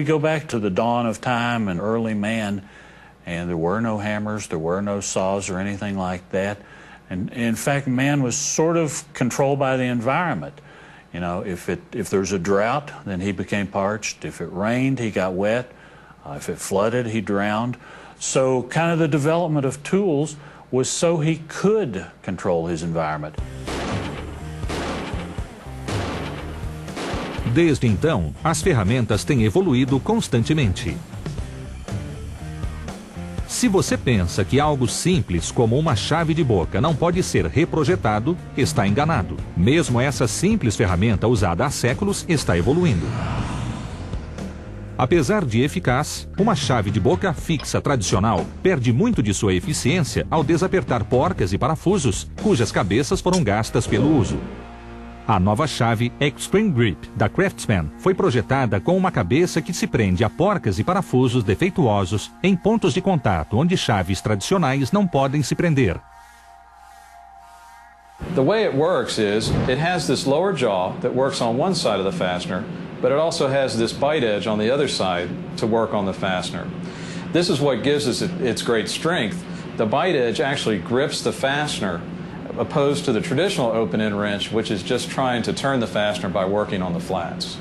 go back to the dawn of time and early man, and there were no hammers, there were no saws or anything like that. And in fact, man was sort of controlled by the environment. You know, if there's a drought, then he became parched. If it rained, he got wet. If it flooded, he drowned. So kind of the development of tools was so he could control his environment. Desde então, as ferramentas têm evoluído constantemente. Se você pensa que algo simples como uma chave de boca não pode ser reprojetado, está enganado. Mesmo essa simples ferramenta usada há séculos está evoluindo. Apesar de eficaz, uma chave de boca fixa tradicional perde muito de sua eficiência ao desapertar porcas e parafusos, cujas cabeças foram gastas pelo uso. A nova chave Extreme Grip da Craftsman foi projetada com uma cabeça que se prende a porcas e parafusos defeituosos em pontos de contato onde chaves tradicionais não podem se prender. The way it works is it has this lower jaw that works on one side of the fastener, but it also has this bite edge on the other side to work on the fastener. This is what gives us its great strength. The bite edge actually grips the fastener, opposed to the traditional open-end wrench, which is just trying to turn the fastener by working on the flats.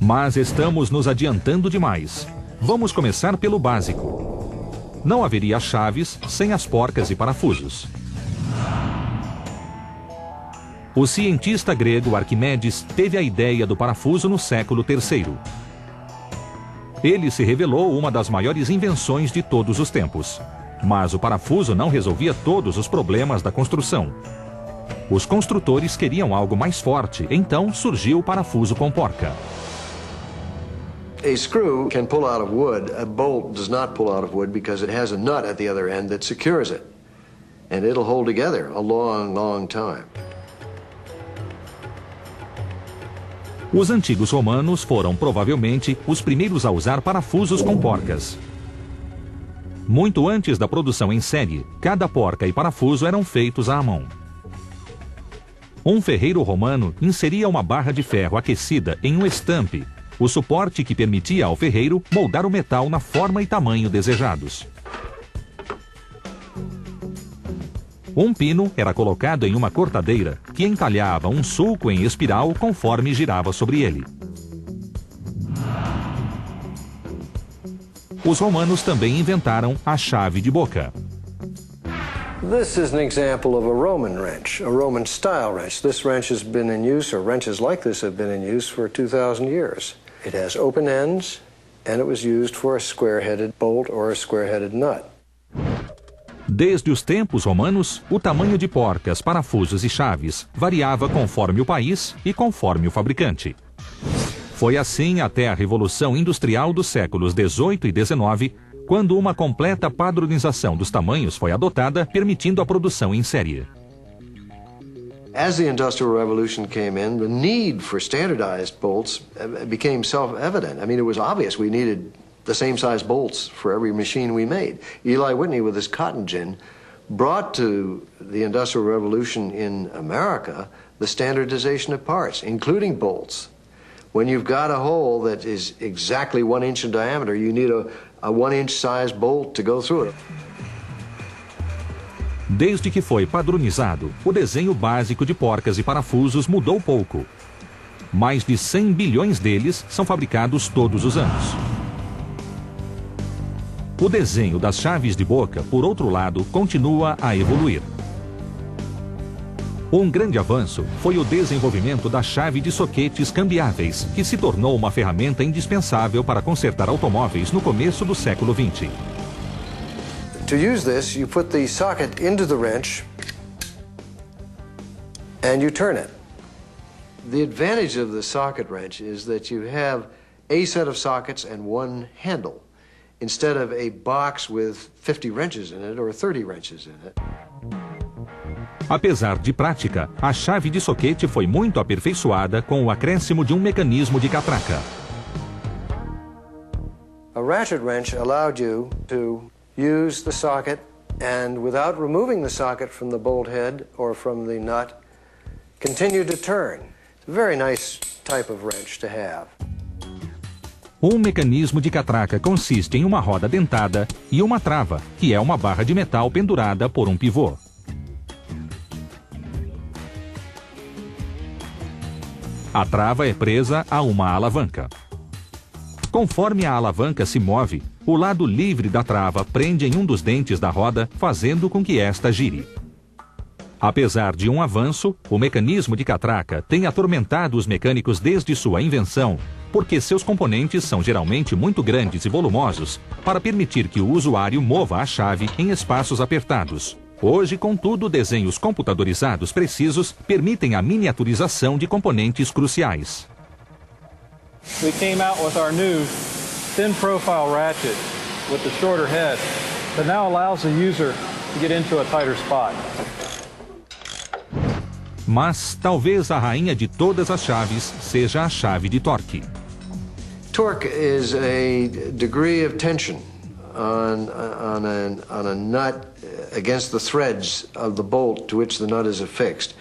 Mas estamos nos adiantando demais. Vamos começar pelo básico. Não haveria chaves sem as porcas e parafusos. O cientista grego Arquimedes teve a ideia do parafuso no século III. Ele se revelou uma das maiores invenções de todos os tempos. Mas o parafuso não resolvia todos os problemas da construção. Os construtores queriam algo mais forte, então surgiu o parafuso com porca. A screw can pull out of wood. A bolt does not pull out of wood because it has a nut at the other end that secures it. And it'll hold together a long, long time. Os antigos romanos foram provavelmente os primeiros a usar parafusos com porcas. Muito antes da produção em série, cada porca e parafuso eram feitos à mão. Um ferreiro romano inseria uma barra de ferro aquecida em um estampe, o suporte que permitia ao ferreiro moldar o metal na forma e tamanho desejados. Um pino era colocado em uma cortadeira que entalhava um sulco em espiral conforme girava sobre ele. Os romanos também inventaram a chave de boca. This is an example of a Roman wrench, a Roman style wrench. This wrench has been in use, or wrenches like this have been in use for 2,000 years. It has open ends, and it was used for a square-headed bolt or a square-headed nut. Desde os tempos romanos, o tamanho de porcas, parafusos e chaves variava conforme o país e conforme o fabricante. Foi assim até a Revolução Industrial dos séculos XVIII e XIX, quando uma completa padronização dos tamanhos foi adotada, permitindo a produção em série. As the Industrial Revolution came in, the need for standardized bolts became self-evident. I mean, it was obvious we needed the same size bolts for every machine we made. Eli Whitney, with his cotton gin, brought to the Industrial Revolution in America the standardization of parts, including bolts. When you've got a hole that is exactly 1 inch in diameter, you need a 1 inch size bolt to go through it. Desde que foi padronizado, o desenho básico de porcas e parafusos mudou pouco. Mais de 100 bilhões deles são fabricados todos os anos. O desenho das chaves de boca, por outro lado, continua a evoluir. Um grande avanço foi o desenvolvimento da chave de soquetes cambiáveis, que se tornou uma ferramenta indispensável para consertar automóveis no começo do século XX. To use this, you put the socket into the wrench and you turn it. The advantage of the socket wrench is that you have a set of sockets and one handle, instead of a box with 50 wrenches in it or 30 wrenches in it. Apesar de prática, a chave de soquete foi muito aperfeiçoada com o acréscimo de um mecanismo de catraca. A ratchet wrench allowed you to use the socket and, without removing the socket from the bolt head or from the nut, continue to turn. It's a very nice type of wrench to have. Um mecanismo de catraca consiste em uma roda dentada e uma trava, que é uma barra de metal pendurada por um pivô. A trava é presa a uma alavanca. Conforme a alavanca se move, o lado livre da trava prende em um dos dentes da roda, fazendo com que esta gire. Apesar de um avanço, o mecanismo de catraca tem atormentado os mecânicos desde sua invenção, porque seus componentes são geralmente muito grandes e volumosos para permitir que o usuário mova a chave em espaços apertados. Hoje, contudo, desenhos computadorizados precisos permitem a miniaturização de componentes cruciais. We came out with our new thin profile ratchet with the shorter head that now allows the user to get into a tighter spot. Mas talvez a rainha de todas as chaves seja a chave de torque. Torque is a degree of tension on a nut against the threads of the bolt to which the nut is affixed.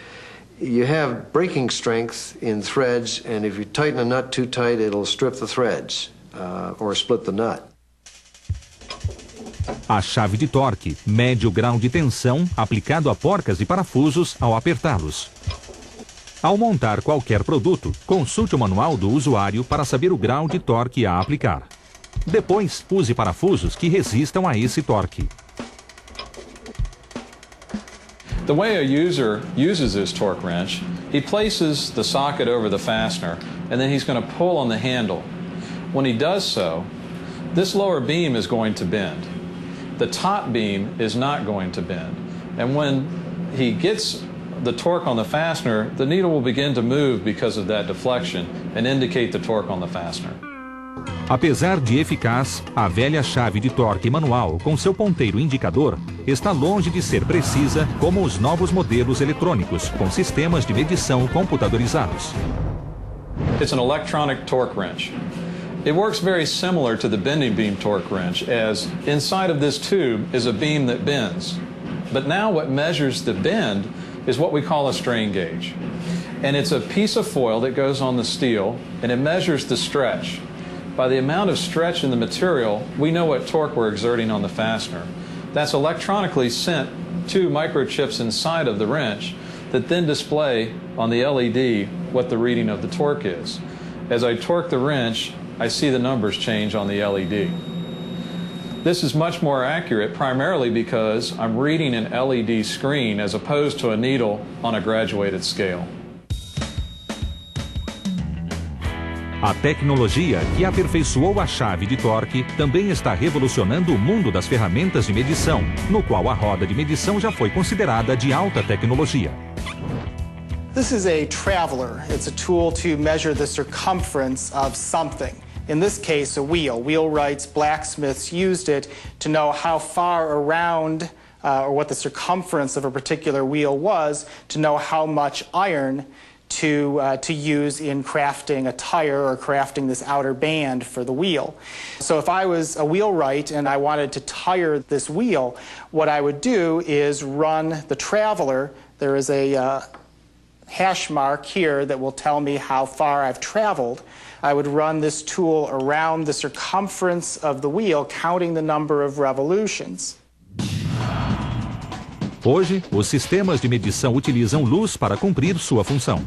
You have breaking strength in threads, and if you tighten a nut too tight, it'll strip the threads or split the nut. A chave de torque mede o grau de tensão aplicado a porcas e parafusos ao apertá-los. Ao montar qualquer produto, consulte o manual do usuário para saber o grau de torque a aplicar. Depois, use parafusos que resistam a esse torque. The way a user uses this torque wrench, he places the socket over the fastener, and then he's going to pull on the handle. When he does so, this lower beam is going to bend. The top beam is not going to bend. And when he gets the torque on the fastener, the needle will begin to move because of that deflection and indicate the torque on the fastener. Apesar de eficaz, a velha chave de torque manual com seu ponteiro indicador está longe de ser precisa como os novos modelos eletrônicos com sistemas de medição computadorizados. It's an electronic torque wrench. It works very similar to the bending beam torque wrench, as inside of this tube is a beam that bends. But now what measures the bend is what we call a strain gauge. And it's a piece of foil that goes on the steel, and it measures the stretch. By the amount of stretch in the material, we know what torque we're exerting on the fastener. That's electronically sent to microchips inside of the wrench that then display on the LED what the reading of the torque is. As I torque the wrench, I see the numbers change on the LED. This is much more accurate primarily because I'm reading an LED screen as opposed to a needle on a graduated scale. A tecnologia que aperfeiçoou a chave de torque também está revolucionando o mundo das ferramentas de medição, no qual a roda de medição já foi considerada de alta tecnologia. This is a traveler. It's a tool to measure the circumference of something. In this case, a wheel. Wheelwrights, blacksmiths used it to know how far around or what the circumference of a particular wheel was, to know how much iron to use in crafting a tire or crafting this outer band for the wheel. So if I was a wheelwright and I wanted to tire this wheel, what I would do is run the traveler. There is a hash mark here that will tell me how far I've traveled. I would run this tool around the circumference of the wheel, counting the number of revolutions. Hoje, os sistemas de medição utilizam luz para cumprir sua função.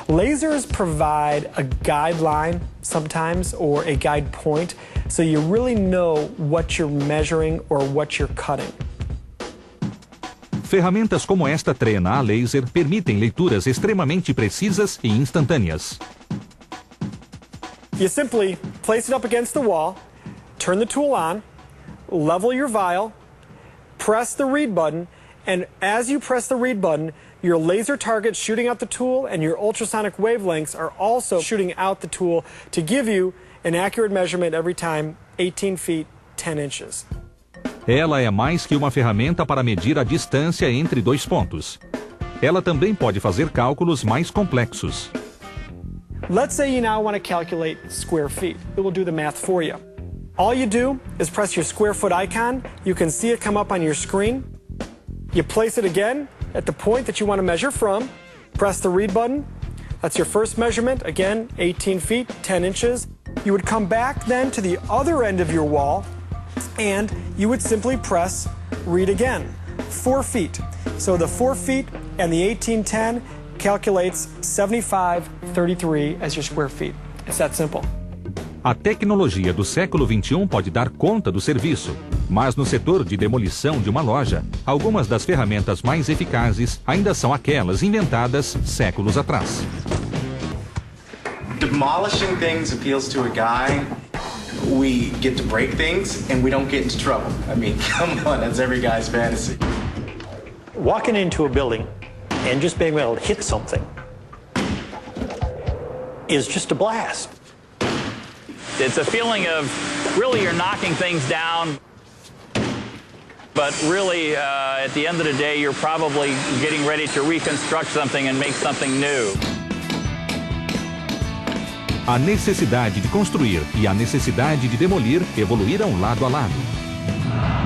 Lasers provide a guideline sometimes or a guide point, so you really know what you're measuring or what you're cutting. Ferramentas como esta trena a laser permitem leituras extremamente precisas e instantâneas. You simply place it up against the wall, turn the tool on, level your vial, press the read button, and as you press the read button, your laser target's shooting out the tool and your ultrasonic wavelengths are also shooting out the tool to give you an accurate measurement every time, 18 feet, 10 inches. Ela é mais que uma ferramenta para medir a distância entre dois pontos. Ela também pode fazer cálculos mais complexos. Let's say you now want to calculate square feet. It will do the math for you. All you do is press your square foot icon. You can see it come up on your screen. You place it again at the point that you want to measure from. Press the read button. That's your first measurement. Again, 18 feet, 10 inches. You would come back then to the other end of your wall, and you would simply press read again. 4 feet. So the 4 feet and the 1810 calculates 7533 as your square feet. It's that simple. A tecnologia do século XXI pode dar conta do serviço, mas no setor de demolição de uma loja, algumas das ferramentas mais eficazes ainda são aquelas inventadas séculos atrás. Demolishing things appeals to a guy. We get to break things and we don't get into trouble. I mean, come on, that's every guy's fantasy. Walking into a building and just being able to hit something is just a blast. It's a feeling of really you're knocking things down, but really at the end of the day you're probably getting ready to reconstruct something and make something new. A necessidade de construir e a necessidade de demolir evoluíram lado a lado.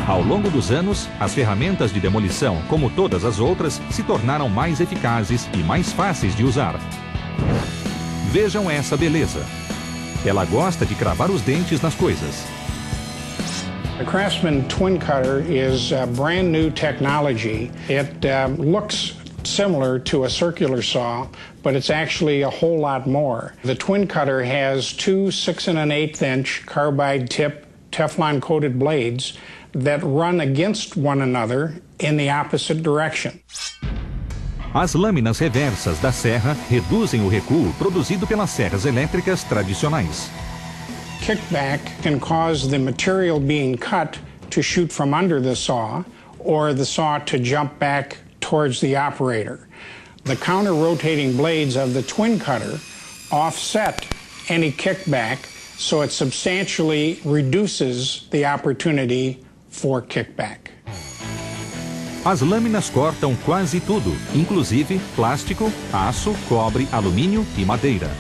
Ao longo dos anos, as ferramentas de demolição, como todas as outras, se tornaram mais eficazes e mais fáceis de usar. Vejam essa beleza. Ela gosta de cravar os dentes nas coisas. The Craftsman Twin Cutter is brand new technology. It looks similar to a circular saw, but it's actually a whole lot more. The Twin Cutter has 2 6 1/8 inch carbide tip Teflon coated blades that run against one another in the opposite direction. As lâminas reversas da serra reduzem o recuo produzido pelas serras elétricas tradicionais. Kickback can cause the material being cut to shoot from under the saw or the saw to jump back towards the operator. The counter-rotating blades of the Twin Cutter offset any kickback, so it substantially reduces the opportunity for kickback. As lâminas cortam quase tudo, inclusive plástico, aço, cobre, alumínio e madeira.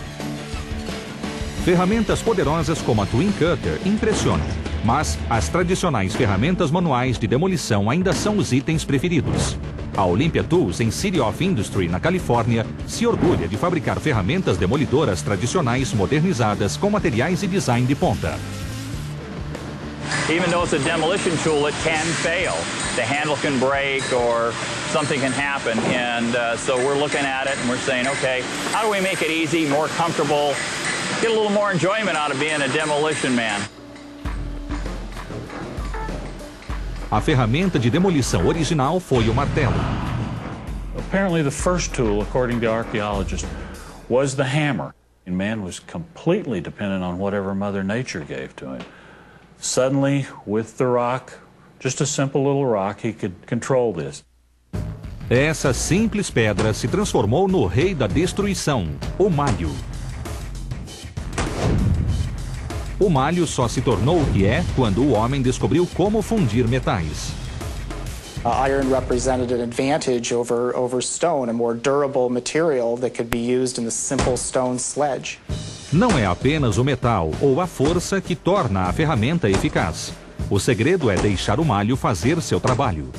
Ferramentas poderosas como a Twin Cutter impressionam, mas as tradicionais ferramentas manuais de demolição ainda são os itens preferidos. A Olympia Tools, em City of Industry, na Califórnia, se orgulha de fabricar ferramentas demolidoras tradicionais modernizadas com materiais e design de ponta. Even though it's a demolition tool, it can fail. The handle can break or something can happen. And so we're looking at it and we're saying, okay, how do we make it easy, more comfortable, get a little more enjoyment out of being a demolition man? A ferramenta de demolição original foi o martelo. Apparently the first tool, according to archaeologists, was the hammer. And man was completely dependent on whatever Mother Nature gave to him. Suddenly, with the rock, just a simple little rock, he could control this. Essa simples pedra se transformou no rei da destruição, o malho. O malho só se tornou o que é quando o homem descobriu como fundir metais. Iron represented an advantage over stone, a more durable material that could be used in the simple stone sledge. Não é apenas o metal ou a força que torna a ferramenta eficaz. O segredo é deixar o malho fazer seu trabalho.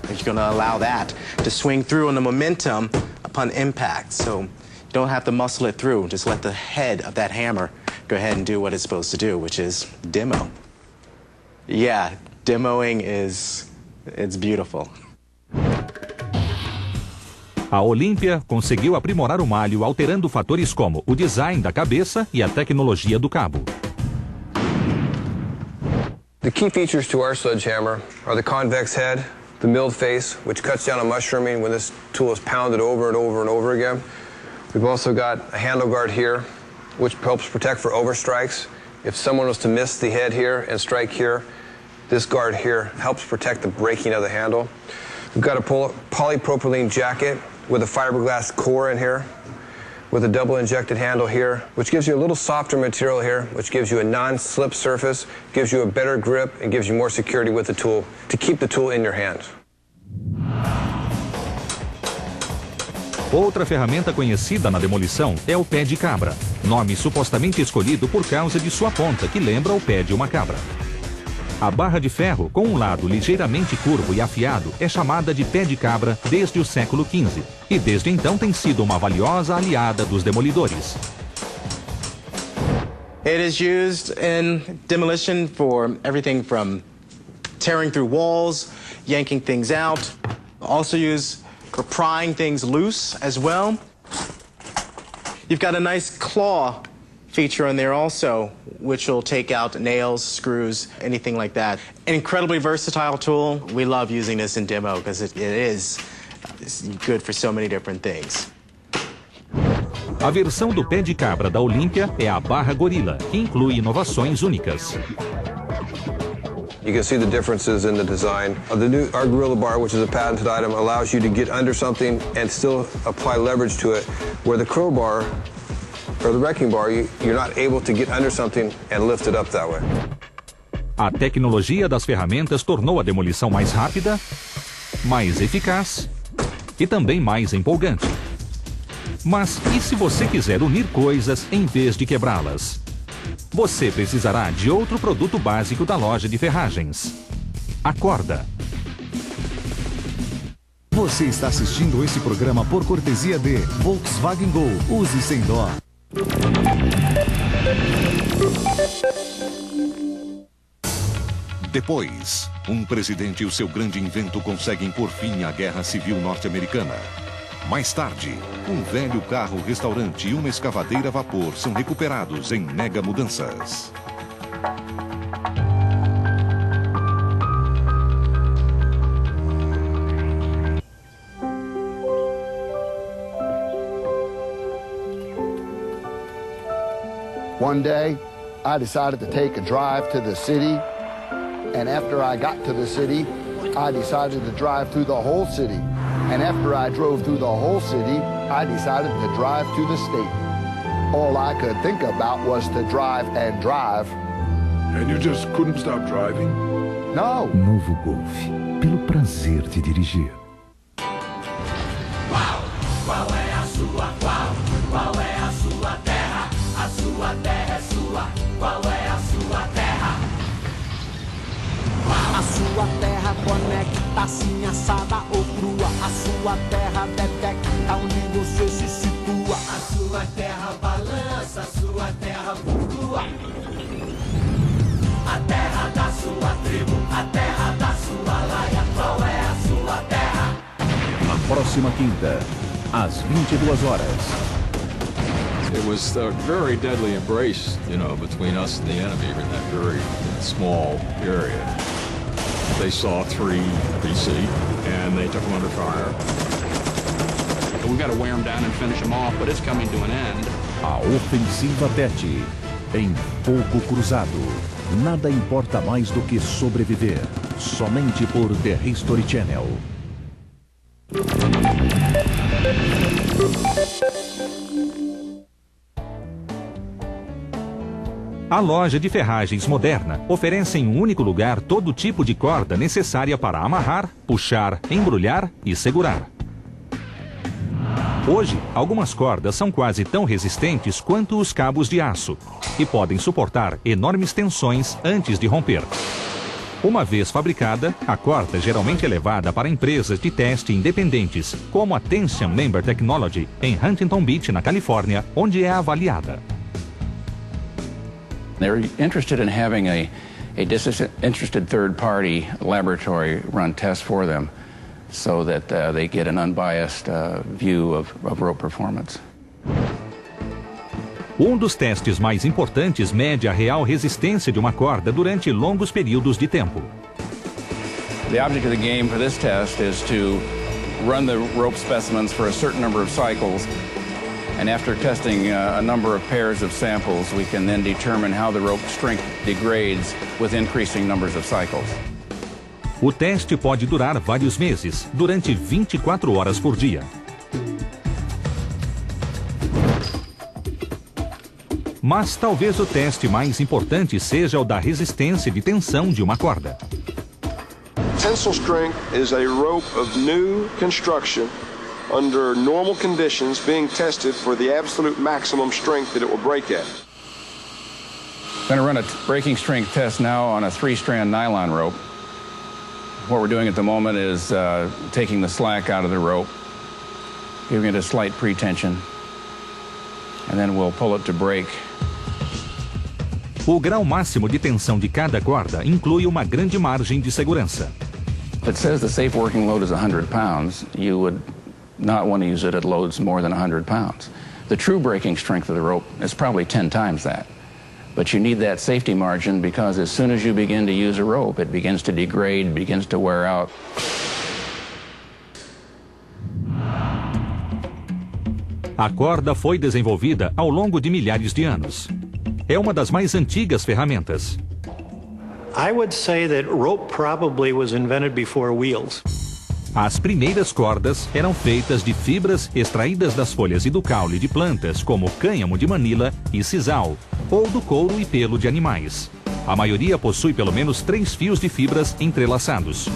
You're going to allow that to swing through on the momentum upon impact. So you don't have to muscle it through. Just let the head of that hammer go ahead and do what it's supposed to do, which is demo. Yeah, demoing it's beautiful. A Olympia conseguiu aprimorar o malho alterando fatores como o design da cabeça e a tecnologia do cabo. The key features to our sledgehammer are the convex head, the milled face, which cuts down on mushrooming when this tool is pounded over and over and over again. We've also got a handle guard here, which helps protect for overstrikes. If someone was to miss the head here and strike here, this guard here helps protect the breaking of the handle. We've got a polypropylene jacket with a fiberglass core in here, with a double injected handle here, which gives you a little softer material here, which gives you a non-slip surface, gives you a better grip, and gives you more security with the tool to keep the tool in your hand. Outra ferramenta conhecida na demolição é o pé de cabra, nome supostamente escolhido por causa de sua ponta, que lembra o pé de uma cabra. A barra de ferro, com um lado ligeiramente curvo e afiado, é chamada de pé de cabra desde o século XV. E desde então tem sido uma valiosa aliada dos demolidores. It is used in demolition for everything from tearing through walls, yanking things out. Also used for prying things loose as well. You've got a nice claw feature on there also, which will take out nails, screws, anything like that. An incredibly versatile tool. We love using this in demo because it is good for so many different things. A versão do pé de cabra da Olympia é a barra gorila, que inclui inovações únicas. You can see the differences in the design. Our Gorilla Bar, which is a patented item, allows you to get under something and still apply leverage to it, where the crowbar or the wrecking bar, you're not able to get under something and lift it up that way. A tecnologia das ferramentas tornou a demolição mais rápida, mais eficaz e também mais empolgante. Mas e se você quiser unir coisas em vez de quebrá-las? Você precisará de outro produto básico da loja de ferragens: a corda. Você está assistindo esse programa por cortesia de Volkswagen Gol. Use sem dó. Depois, um presidente e o seu grande invento conseguem por fim a Guerra Civil Norte-Americana. Mais tarde, um velho carro-restaurante e uma escavadeira a vapor são recuperados em mega mudanças. One day, I decided to take a drive to the city, and after I got to the city, I decided to drive through the whole city. And after I drove through the whole city, I decided to drive to the state. All I could think about was to drive and drive. And you just couldn't stop driving? No. Novo Golf, pelo prazer de dirigir. Qual é a sua? Qual é a sua terra? A sua terra é sua. Qual é a sua terra? A sua terra conecta assim assada ou crua. A sua terra detecta onde você se situa. A sua terra balança, a sua terra flutua. A terra da sua tribo, a terra da sua laia. Qual é a sua terra? Na próxima quinta, às 22 horas. It was a very deadly embrace, between us and the enemy in that very small area. They saw 3 BC, and they took them under fire. We've got to wear them down and finish them off, but it's coming to an end. A ofensiva Tete, em fogo cruzado. Nada importa mais do que sobreviver. Somente por The History Channel. A loja de ferragens moderna oferece em um único lugar todo tipo de corda necessária para amarrar, puxar, embrulhar e segurar. Hoje, algumas cordas são quase tão resistentes quanto os cabos de aço e podem suportar enormes tensões antes de romper. Uma vez fabricada, a corda geralmente é levada para empresas de teste independentes, como a Tension Member Technology, em Huntington Beach, na Califórnia, onde é avaliada. They're interested in having a disinterested third-party laboratory run tests for them so that they get an unbiased view of rope performance. Um dos testes mais importantes mede a real resistência de uma corda durante longos períodos de tempo. The object of the game for this test is to run the rope specimens for a certain number of cycles. And after testing a number of pairs of samples, we can then determine how the rope strength degrades with increasing numbers of cycles. O teste pode durar vários meses, durante 24 horas por dia. Mas talvez o teste mais importante seja o da resistência de tensão de uma corda. Tensile strength is a rope of new construction under normal conditions being tested for the absolute maximum strength that it will break at. I'm going to run a breaking strength test now on a 3-strand nylon rope. What we're doing at the moment is taking the slack out of the rope, giving it a slight pre-tension, and then we'll pull it to break. O grau máximo de tensão de cada corda inclui uma grande margem de segurança. If it says the safe working load is 100 pounds, you would not want to use it at loads more than 100 pounds. The true breaking strength of the rope is probably 10 times that. But you need that safety margin because as soon as you begin to use a rope, it begins to degrade, begins to wear out. A corda foi desenvolvida ao longo de milhares de anos. É uma das mais antigas ferramentas. I would say that rope probably was invented before wheels. As primeiras cordas eram feitas de fibras extraídas das folhas e do caule de plantas como cânhamo de Manila e sisal, ou do couro e pelo de animais. A maioria possui pelo menos 3 fios de fibras entrelaçados.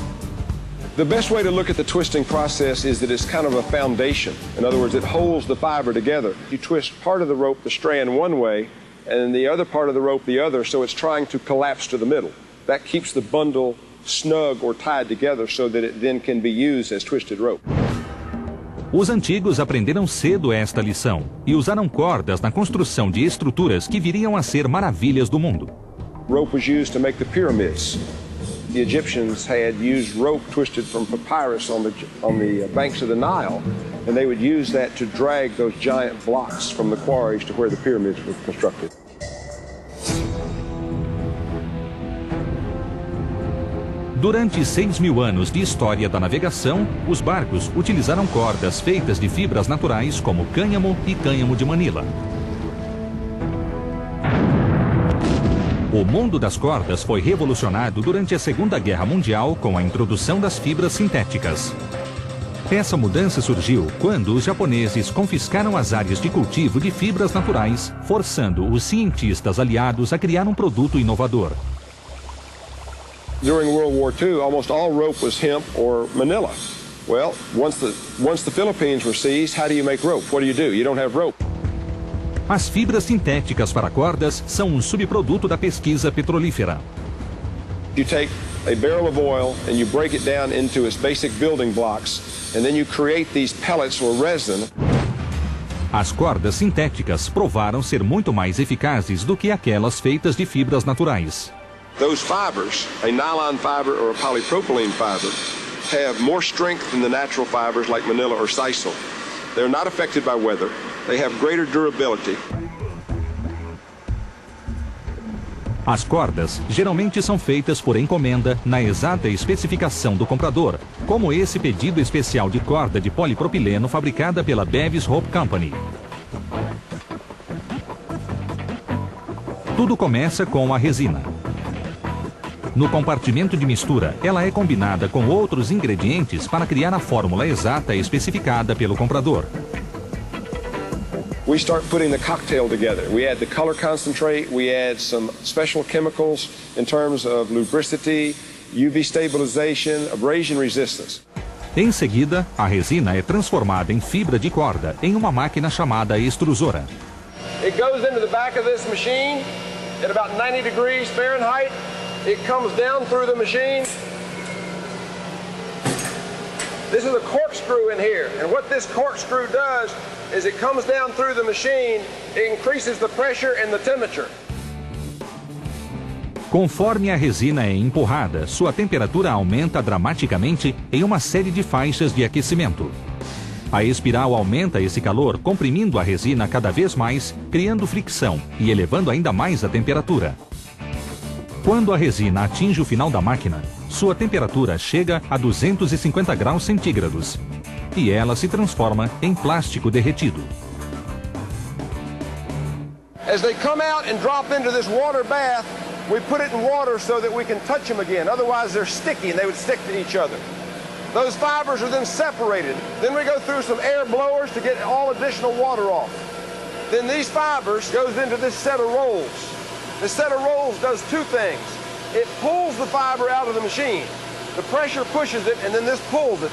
The best way to look at the twisting process is that it's kind of a foundation. In other words, it holds the fiber together. You twist part of the rope, the strand, one way, and the other part of the rope the other, so it's trying to collapse to the middle. That keeps the bundle snug or tied together so that it then can be used as twisted rope. Os antigos aprenderam cedo esta lição e usaram cordas na construção de estruturas que viriam a ser maravilhas do mundo. Rope was used to make the pyramids. The Egyptians had used rope twisted from papyrus on the banks of the Nile, and they would use that to drag those giant blocks from the quarries to where the pyramids were constructed. Durante 6.000 anos de história da navegação, os barcos utilizaram cordas feitas de fibras naturais como cânhamo e cânhamo de Manila. O mundo das cordas foi revolucionado durante a Segunda Guerra Mundial com a introdução das fibras sintéticas. Essa mudança surgiu quando os japoneses confiscaram as áreas de cultivo de fibras naturais, forçando os cientistas aliados a criar um produto inovador. During World War II, almost all rope was hemp or manila. Well, once the Philippines were seized, how do you make rope? What do? You don't have rope. As fibras sintéticas para cordas são um subproduto da pesquisa petrolífera. You take a barrel of oil and you break it down into its basic building blocks, and then you create these pellets or resin. As cordas sintéticas provaram ser muito mais eficazes do que aquelas feitas de fibras naturais. Those fibers, a nylon fiber or a polypropylene fiber, have more strength than the natural fibers like manila or sisal. They're not affected by weather. They have greater durability. As cordas geralmente são feitas por encomenda na exata especificação do comprador, como esse pedido especial de corda de polipropileno fabricada pela Bevis Rope Company. Tudo começa com a resina. No compartimento de mistura, ela é combinada com outros ingredientes para criar a fórmula exata especificada pelo comprador. We start putting the cocktail together. We add the color concentrate, we add some special chemicals in terms of lubricity, UV stabilization, abrasion resistance. Em seguida, a resina é transformada em fibra de corda em uma máquina chamada extrusora. It goes into the back of this machine at about 90 degrees Fahrenheit. It comes down through the machine. This is a corkscrew in here, and what this corkscrew does is it comes down through the machine, it increases the pressure and the temperature. Conforme a resina é empurrada, sua temperatura aumenta dramaticamente em uma série de faixas de aquecimento. A espiral aumenta esse calor, comprimindo a resina cada vez mais, criando fricção e elevando ainda mais a temperatura. Quando a resina atinge o final da máquina, sua temperatura chega a 250 graus centígrados e ela se transforma em plástico derretido. As they come out and drop into this water bath, we put it in water so that we can touch them again. Otherwise they're sticky and they would stick to each other. Those fibers are then separated. Then we go through some air blowers to get all additional water off. Then these fibers goes into this set of rolls. This set of rolls does two things. It pulls the fiber out of the machine. The pressure pushes it and then this pulls it.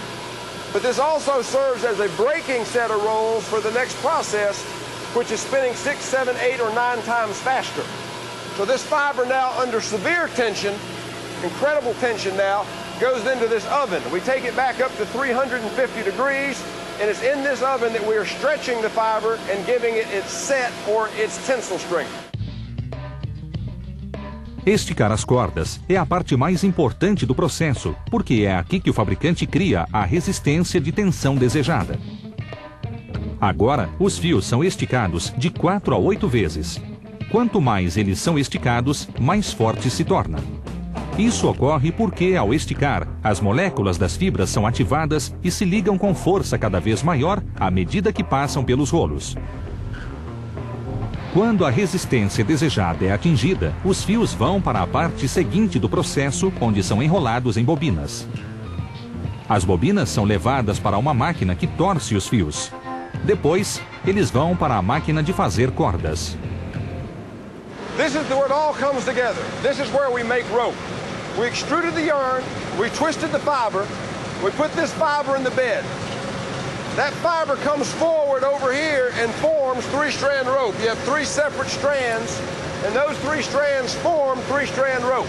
But this also serves as a braking set of rolls for the next process, which is spinning 6, 7, 8, or 9 times faster. So this fiber now under severe tension, incredible tension now, goes into this oven. We take it back up to 350 degrees, and it's in this oven that we are stretching the fiber and giving it its set or its tensile strength. Esticar as cordas é a parte mais importante do processo, porque é aqui que o fabricante cria a resistência de tensão desejada. Agora, os fios são esticados de 4 a 8 vezes. Quanto mais eles são esticados, mais forte se torna. Isso ocorre porque, ao esticar, as moléculas das fibras são ativadas e se ligam com força cada vez maior à medida que passam pelos rolos. Quando a resistência desejada é atingida, os fios vão para a parte seguinte do processo, onde são enrolados em bobinas. As bobinas são levadas para uma máquina que torce os fios. Depois, eles vão para a máquina de fazer cordas. This is where it all comes together. This is where we make rope. We extruded the yarn, we twisted the fiber, we put this fiber in the bed. That fiber comes forward over here and forms three-strand rope. You have three separate strands, and those three strands form three-strand rope.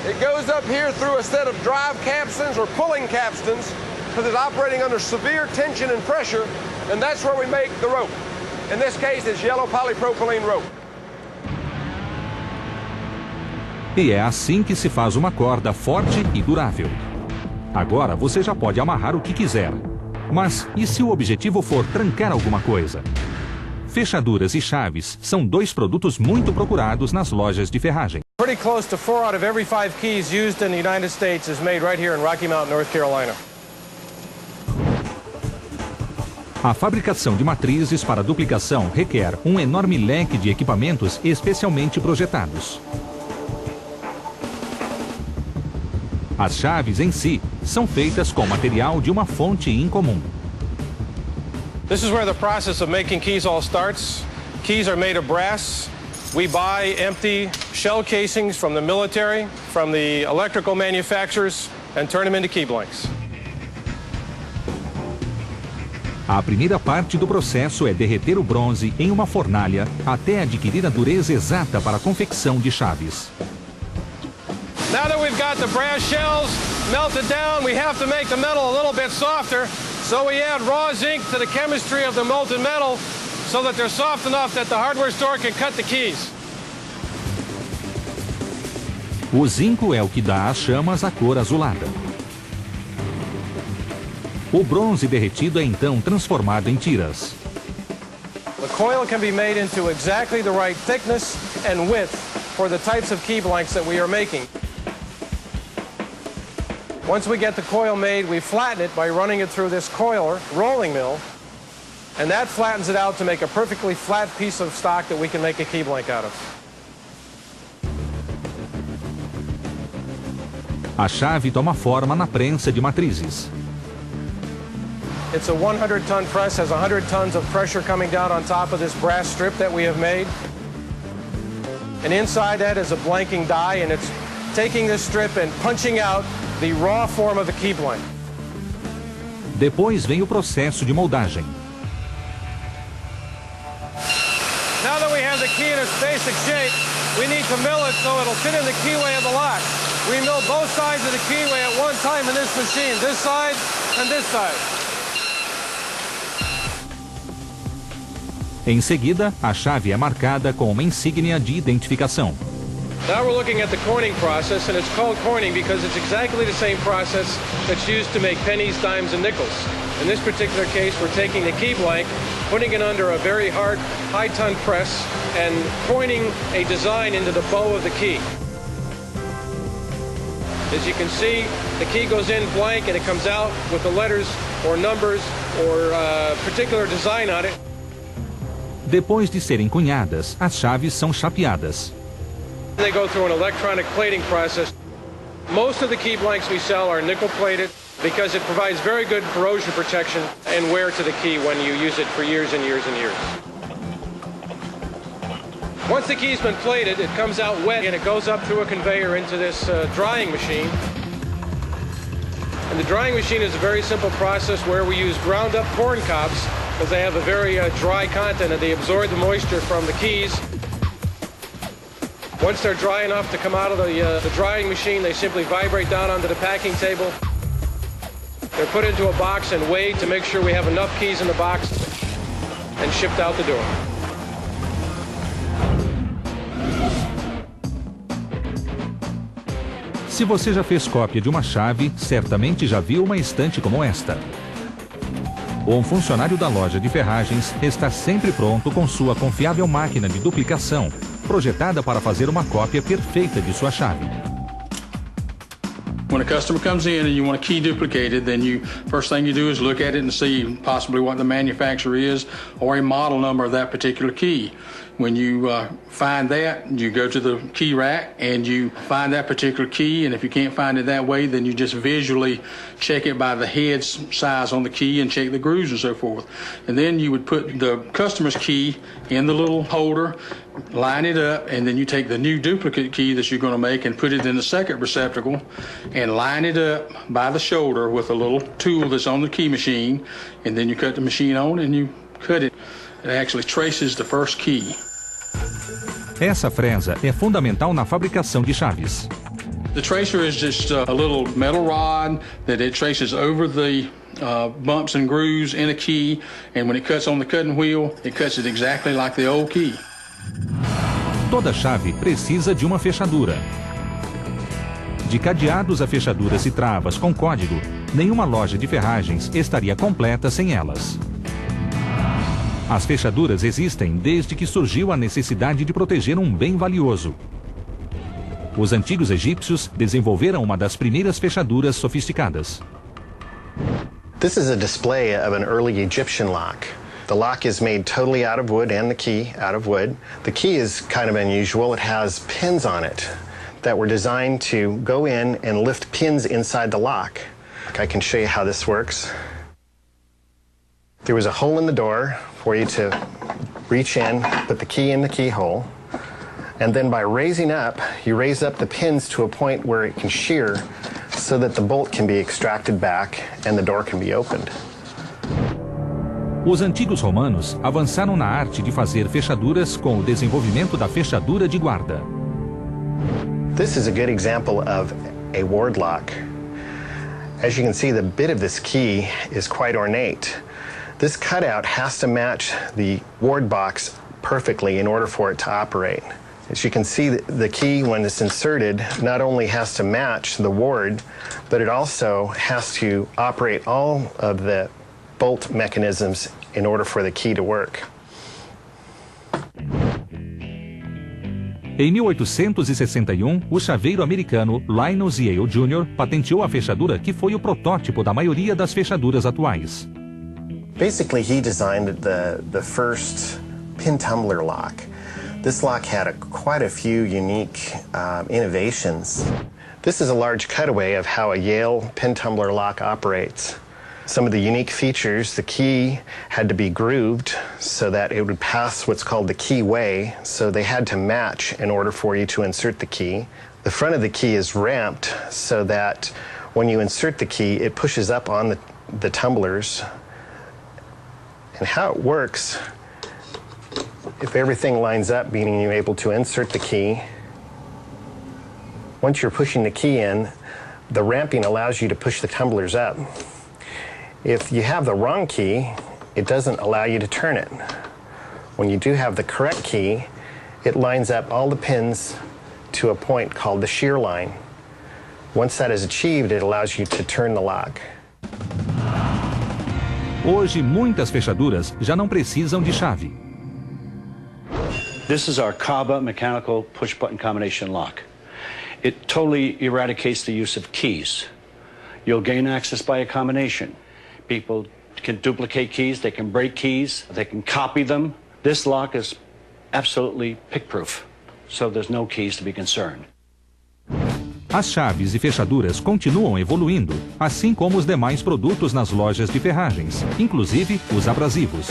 It goes up here through a set of drive capstans or pulling capstans because it's operating under severe tension and pressure, and that's where we make the rope. In this case, it's yellow polypropylene rope. E é assim que se faz uma corda forte e durável. Agora você já pode amarrar o que quiser. Mas e se o objetivo for trancar alguma coisa? Fechaduras e chaves são dois produtos muito procurados nas lojas de ferragem. Pretty close to 4 out of every 5 keys used in the United States is made right here in Rocky Mount, North Carolina. A fabricação de matrizes para duplicação requer um enorme leque de equipamentos especialmente projetados. As chaves em si são feitas com material de uma fonte incomum. This is where the process of making keys all starts. Keys are made of brass. We buy empty shell casings from the military, from the electrical manufacturers, and turn them into key blanks. A primeira parte do processo é derreter o bronze em uma fornalha até adquirir a dureza exata para a confecção de chaves. Now that we've got the brass shells melted down, we have to make the metal a little bit softer. So we add raw zinc to the chemistry of the molten metal so that they're soft enough that the hardware store can cut the keys. O zinco é o que dá às chamas a cor azulada. O bronze derretido é então transformado em tiras. The coil can be made into exactly the right thickness and width for the types of key blanks that we are making. Once we get the coil made, we flatten it by running it through this coiler rolling mill, and that flattens it out to make a perfectly flat piece of stock that we can make a key blank out of. A chave toma forma na prensa de matrizes. It's a 100-ton press, has 100 tons of pressure coming down on top of this brass strip that we have made. And inside that is a blanking die, and it's taking this strip and punching out the raw form of the key blank. Depois vem o processo de moldagem. Now that we have the key in its basic shape, we need to mill it so it'll fit in the keyway of the lock. We mill both sides of the keyway at one time in this machine, this side and this side. Em seguida, a chave é marcada com uma insígnia de identificação. Now we're looking at the coining process, and it's called coining because it's exactly the same process that's used to make pennies, dimes, and nickels. In this particular case, we're taking the key blank, putting it under a very hard, high-ton press, and coining a design into the bow of the key. As you can see, the key goes in blank, and it comes out with the letters or numbers or particular design on it. Depois de serem cunhadas, as chaves são chapeadas. They go through an electronic plating process. Most of the key blanks we sell are nickel plated because it provides very good corrosion protection and wear to the key when you use it for years and years and years. Once the key's been plated, it comes out wet and it goes up through a conveyor into this drying machine. And the drying machine is a very simple process where we use ground up corn cobs because they have a very dry content and they absorb the moisture from the keys. Once they're dry enough to come out of the drying machine, they simply vibrate down onto the packing table. They're put into a box and weighed to make sure we have enough keys in the box and shipped out the door. Se você já fez cópia de uma chave, certamente já viu uma estante como esta. Um funcionário da loja de ferragens está sempre pronto com sua confiável máquina de duplicação, projetada para fazer uma cópia perfeita de sua chave. When a customer comes in and you want a key duplicated, then first thing you do is look at it and see possibly what the manufacturer is or a model number of that particular key. When you find that, you go to the key rack and you find that particular key, and if you can't find it that way, then you just visually check it by the head size on the key and check the grooves and so forth. And then you would put the customer's key in the little holder, line it up, and then you take the new duplicate key that you're going to make and put it in the second receptacle and line it up by the shoulder with a little tool that's on the key machine, and then you cut the machine on and you cut it. It actually traces the first key. Essa fresa é fundamental na fabricação de chaves. The tracer is just a little metal rod that it traces over the bumps and grooves in a key, and when it cuts on the cutting wheel, it cuts it exactly like the old key. Toda chave precisa de uma fechadura. De cadeados a fechaduras e travas com código, nenhuma loja de ferragens estaria completa sem elas. As fechaduras existem desde que surgiu a necessidade de proteger um bem valioso. Os antigos egípcios desenvolveram uma das primeiras fechaduras sofisticadas. This is a display of an early Egyptian lock. The lock is made totally out of wood and the key out of wood. The key is kind of unusual. It has pins on it that were designed to go in and lift pins inside the lock. I can show you how this works. There was a hole in the door for you to reach in, put the key in the keyhole, and then by raising up, you raise up the pins to a point where it can shear so that the bolt can be extracted back and the door can be opened. Os antigos romanos avançaram na arte de fazer fechaduras com o desenvolvimento da fechadura de guarda. This is a good example of a ward lock. As you can see, the bit of this key is quite ornate. This cutout has to match the ward box perfectly in order for it to operate. As you can see, the key, when it's inserted, not only has to match the ward, but it also has to operate all of the bolt mechanisms in order for the key to work. Em 1861, o chaveiro americano Linus Yale Jr. patenteou a fechadura que foi o protótipo da maioria das fechaduras atuais. Basically, he designed the first pin tumbler lock. This lock had quite a few unique innovations. This is a large cutaway of how a Yale pin tumbler lock operates. Some of the unique features, the key had to be grooved so that it would pass what's called the key way, so they had to match in order for you to insert the key. The front of the key is ramped so that when you insert the key, it pushes up on the tumblers. And how it works, if everything lines up, meaning you're able to insert the key, once you're pushing the key in, the ramping allows you to push the tumblers up. If you have the wrong key, it doesn't allow you to turn it. When you do have the correct key, it lines up all the pins to a point called the shear line. Once that is achieved, it allows you to turn the lock. Hoje, muitas fechaduras já não precisam de chave. This is our Kaba mechanical push-button combination lock. It totally eradicates the use of keys. You'll gain access by a combination. People can duplicate keys, they can break keys, they can copy them. This lock is absolutely pick-proof, so there's no keys to be concerned. As chaves e fechaduras continuam evoluindo, assim como os demais produtos nas lojas de ferragens, inclusive os abrasivos.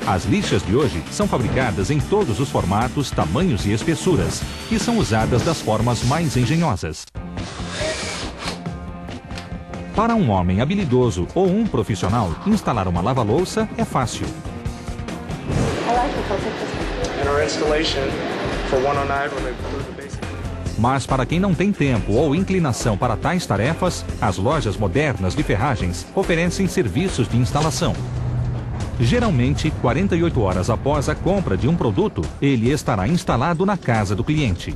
As lixas de hoje são fabricadas em todos os formatos, tamanhos e espessuras, e são usadas das formas mais engenhosas. Para um homem habilidoso ou um profissional, instalar uma lava-louça é fácil. And our installation for 109 when they Mas para quem não tem tempo ou inclinação para tais tarefas, as lojas modernas de ferragens oferecem serviços de instalação. Geralmente, 48 horas após a compra de um produto, ele estará instalado na casa do cliente.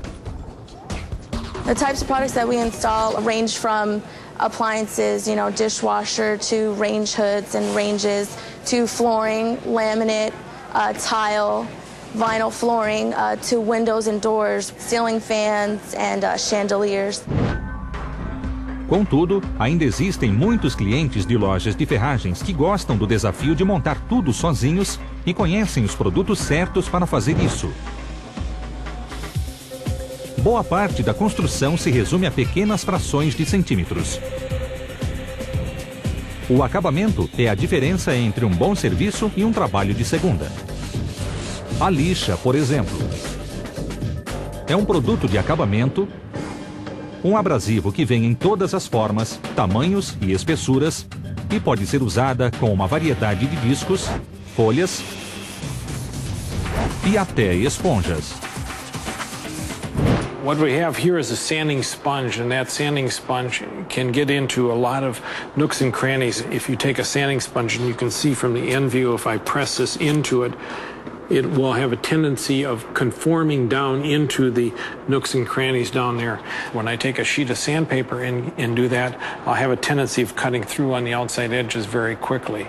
The types of products that we install range from appliances, dishwasher, to range hoods and ranges, to flooring, laminate, tile, vinyl flooring, to windows and doors, ceiling fans and chandeliers. Contudo, ainda existem muitos clientes de lojas de ferragens que gostam do desafio de montar tudo sozinhos e conhecem os produtos certos para fazer isso. Boa parte da construção se resume a pequenas frações de centímetros. O acabamento é a diferença entre um bom serviço e um trabalho de segunda. A lixa, por exemplo, é um produto de acabamento, um abrasivo que vem em todas as formas, tamanhos e espessuras e pode ser usada com uma variedade de discos, folhas e até esponjas. What we have here is a sanding sponge, and that sanding sponge can get into a lot of nooks and crannies. If you take a sanding sponge, and you can see from the end view, if I press this into it, it will have a tendency of conforming down into the nooks and crannies down there. When I take a sheet of sandpaper and do that, I'll have a tendency of cutting through on the outside edges very quickly.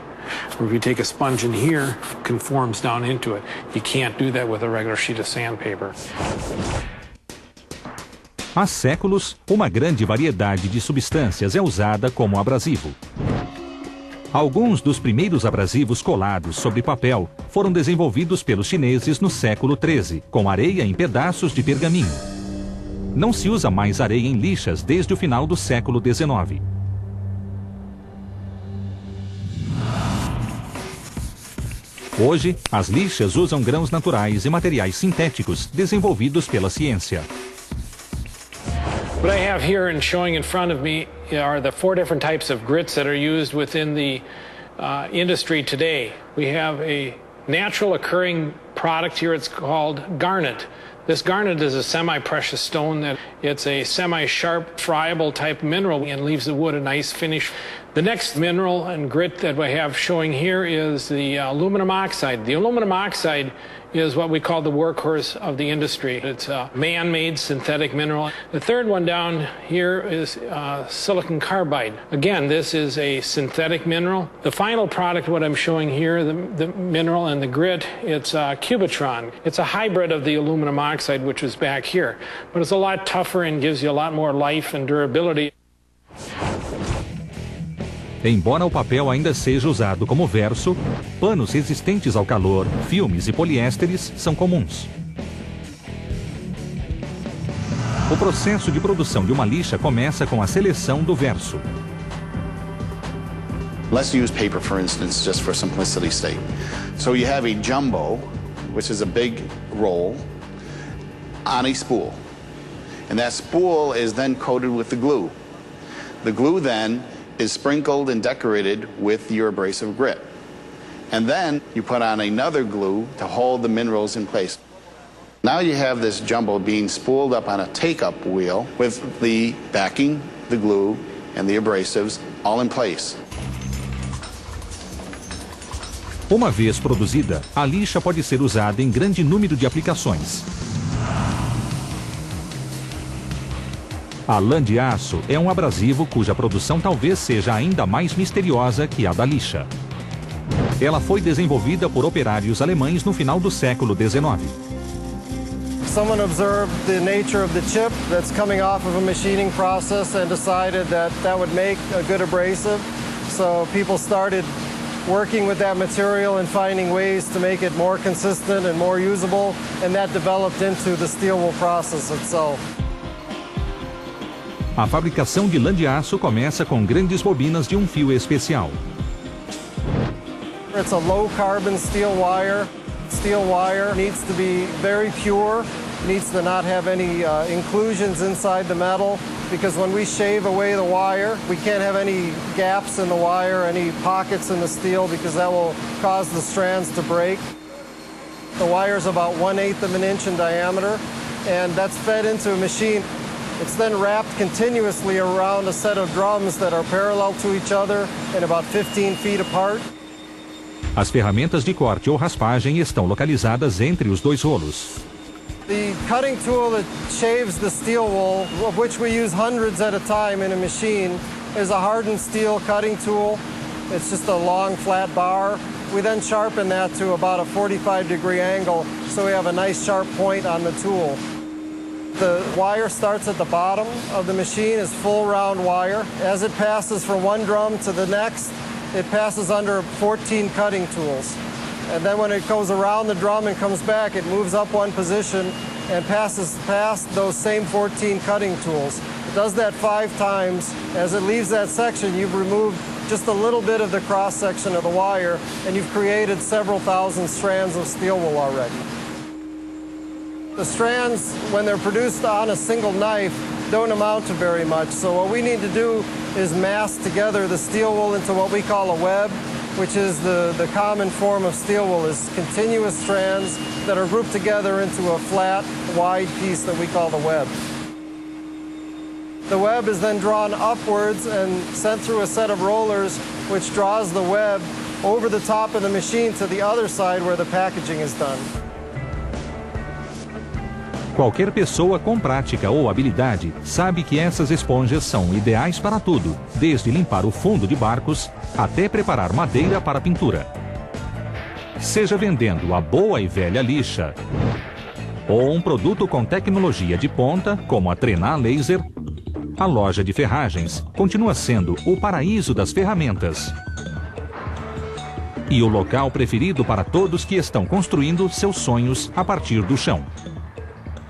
Or if you take a sponge in here, it conforms down into it. You can't do that with a regular sheet of sandpaper. Há séculos, uma grande variedade de substâncias é usada como abrasivo. Alguns dos primeiros abrasivos colados sobre papel foram desenvolvidos pelos chineses no século XIII, com areia em pedaços de pergaminho. Não se usa mais areia em lixas desde o final do século XIX. Hoje, as lixas usam grãos naturais e materiais sintéticos desenvolvidos pela ciência. What I have here and showing in front of me are the 4 different types of grits that are used within the industry today. We have a natural occurring product here. It's called garnet. This garnet is a semi-precious stone that it's a semi-sharp, friable type mineral and leaves the wood a nice finish. The next mineral and grit that we have showing here is the aluminum oxide. The aluminum oxide is what we call the workhorse of the industry. It's a man-made synthetic mineral. The third one down here is silicon carbide. Again, this is a synthetic mineral. The final product, what I'm showing here, the mineral and the grit, it's Cubitron. It's a hybrid of the aluminum oxide, which is back here. But it's a lot tougher and gives you a lot more life and durability. Embora o papel ainda seja usado como verso, panos resistentes ao calor, filmes e poliésteres são comuns. O processo de produção de uma lixa começa com a seleção do verso. Let's use paper, for instance, just for simplicity's sake. So you have a jumbo, which is a big roll, on a spool. And that spool is then coated with the glue. The glue then is sprinkled and decorated with your abrasive grit. And then you put on another glue to hold the minerals in place. Now you have this jumbo being spooled up on a take-up wheel with the backing, the glue, and the abrasives all in place. Uma vez produzida, a lixa pode ser usada em grande número de aplicações. A lã de aço é um abrasivo cuja produção talvez seja ainda mais misteriosa que a da lixa. Ela foi desenvolvida por operários alemães no final do século XIX. Someone observed the nature of the chip that's coming off of a machining process and decided that that would make a good abrasive. So people started working with that material and finding ways to make it more consistent and more usable, and that developed into the steel wool process itself. A fabricação de lã de aço começa com grandes bobinas de um fio especial. It's a low carbon steel wire. Steel wire needs to be very pure, needs to not have any inclusions inside the metal, because when we shave away the wire, we can't have any gaps in the wire, any pockets in the steel, because that will cause the strands to break. The wire is about 1/8 of an inch in diameter, and that's fed into a machine. It's then wrapped continuously around a set of drums that are parallel to each other and about 15 feet apart. As ferramentas de corte ou raspagem estão localizadas entre os dois rolos. The cutting tool that shaves the steel wool, of which we use hundreds at a time in a machine, is a hardened steel cutting tool. It's just a long flat bar. We then sharpen that to about a 45-degree angle so we have a nice sharp point on the tool. The wire starts at the bottom of the machine, is full round wire. As it passes from one drum to the next, it passes under 14 cutting tools. And then when it goes around the drum and comes back, it moves up one position and passes past those same 14 cutting tools. It does that 5 times. As it leaves that section, you've removed just a little bit of the cross section of the wire, and you've created several thousand strands of steel wool already. The strands, when they're produced on a single knife, don't amount to very much. So what we need to do is mass together the steel wool into what we call a web, which is the common form of steel wool, is continuous strands that are grouped together into a flat, wide piece that we call the web. The web is then drawn upwards and sent through a set of rollers, which draws the web over the top of the machine to the other side where the packaging is done. Qualquer pessoa com prática ou habilidade sabe que essas esponjas são ideais para tudo, desde limpar o fundo de barcos até preparar madeira para pintura. Seja vendendo a boa e velha lixa, ou um produto com tecnologia de ponta, como a Trenar Laser, a loja de ferragens continua sendo o paraíso das ferramentas e o local preferido para todos que estão construindo seus sonhos a partir do chão.